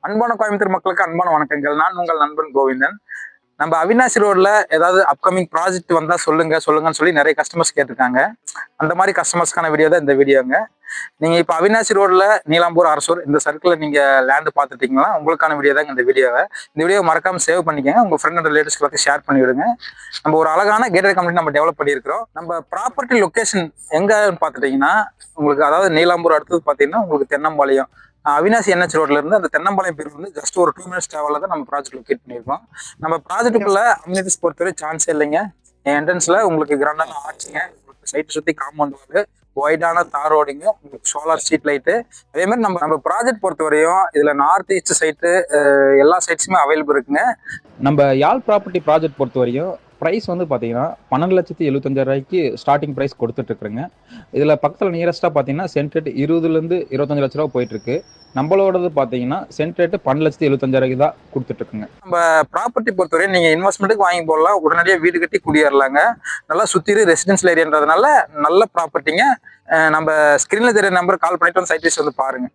அன்பான கோயம்புத்தூர் மக்களுக்கு அன்பான வணக்கங்கள். நான் உங்கள் நண்பன் கோவிந்தன். நம்ம அவினாசி ரோட்ல ஏதாவது அப்கமிங் ப்ராஜெக்ட் வந்தா சொல்லுங்கன்னு சொல்லி நிறைய கஸ்டமர்ஸ் கேட்டிருக்காங்க. அந்த மாதிரி கஸ்டமர்ஸ்க்கான வீடியோ தான் இந்த வீடியோங்க. நீங்க இப்ப அவினாசி ரோட்ல நீலாம்பூர் அரசூர் இந்த சர்க்கிள்ல நீங்க லேண்ட் பார்த்துட்டீங்கன்னா உங்களுக்கான வீடியோ தாங்க இந்த வீடியோவை. இந்த வீடியோ மறக்காம சேவ் பண்ணிக்கங்க. உங்க ஃப்ரெண்ட் அண்ட் ரிலேட்டிவ்ஸ் எல்லாத்தையும் ஷேர் பண்ணி விடுங்க. நம்ம ஒரு அழகான கேட்டட் கம்யூனிட்டி நம்ம டெவலப் பண்ணியிருக்கிறோம். நம்ம ப்ராப்பர்ட்டி லொகேஷன் எங்கன்னு பார்த்துட்டீங்கன்னா உங்களுக்கு அதாவது நீலாம்பூர் அடுத்தது பார்த்தீங்கன்னா உங்களுக்கு தென்னம்பாளையம் அவினாசி என்ஹெச் ரோட்ல இருந்து அந்த தென்னம்பாளையம் பேர் வந்து ஜஸ்ட் ஒரு 2 minutes டிராவல்ல தான் நம்ம ப்ராஜெக்ட் லொக்கேட் பண்ணியிருக்கோம். நம்ம ப்ராஜெக்ட்டுக்குள்ள அம்யூனிட்டிஸ் பொறுத்தவரை சான்ஸே இல்லைங்க. என்ட்ரன்ஸ்ல உங்களுக்கு கிராண்டான ஆர்ச்சிங்க, சைட் சுத்தி காம்பவுண்ட் வால், ஒய்டான தார் ரோடிங்க, உங்களுக்கு சோலார் ஸ்ட்ரீட் லைட்டு. அதே மாதிரி நம்ம ப்ராஜெக்ட் பொறுத்தவரையும் இதுல நார்த் ஈஸ்ட் சைட்டு எல்லா சைட்ஸுமே அவைலபிள் இருக்குங்க. நம்ம யாழ் ப்ராப்பர்ட்டி ப்ராஜெக்ட் பொறுத்த வரையும் ப்ரைஸ் வந்து பார்த்தீங்கன்னா 12,75,000 ஸ்டார்டிங் ப்ரைஸ் கொடுத்துட்ருக்குறேங்க. இதில் பக்கத்தில் நியரஸ்ட்டாக பார்த்தீங்கன்னா சென்ட் ரேட் 20,000 25 லட்ச ரூபா போயிட்டுருக்கு. நம்மளோடது பார்த்தீங்கன்னா சென்ட் ரேட்டு 12,75,000 தான் கொடுத்துட்ருக்குங்க. நம்ம ப்ராப்பர்ட்டி பொறுத்தவரை நீங்கள் இன்வெஸ்ட்மெண்ட்டுக்கு வாங்கி போடலாம், உடனடியாக வீடு கட்டி குடியேறலாங்க. நல்லா சுற்றிரு ரெசிடென்ஷியல் ஏரியான்றதுனால நல்ல ப்ராப்பர்ட்டிங்க. நம்ம ஸ்க்ரீனில் தெரிய நம்பர் கால் பண்ணிட்டு வந்து சைட் வந்து பாருங்கள்.